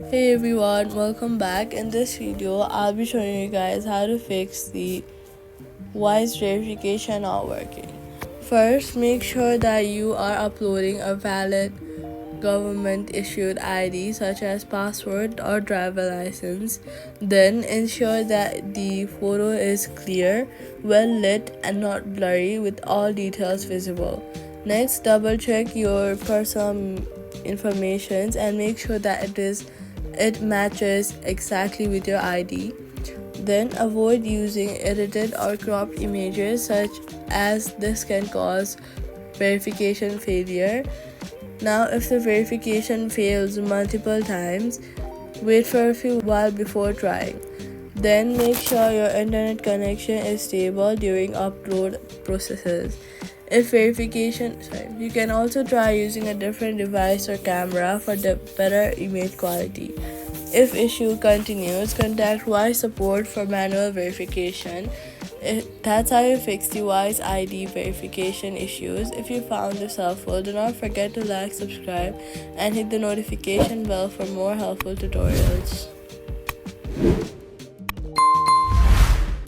Hey everyone, welcome back. In this video, I'll be showing you guys how to fix the voice verification not working. First, make sure that you are uploading a valid government issued ID such as passport or driver license. Then ensure that the photo is clear, well lit and not blurry with all details visible. Next, double check your personal information and make sure that it matches exactly with your ID. Then avoid using edited or cropped images such as this can cause verification failure. Now, if the verification fails multiple times, wait for a few while before trying. Then make sure your internet connection is stable during upload processes. If you can also try using a different device or camera for the better image quality. If issue continues, contact Wise support for manual verification. That's how you fix the Wise ID verification issues. If you found this helpful, do not forget to like, subscribe, and hit the notification bell for more helpful tutorials.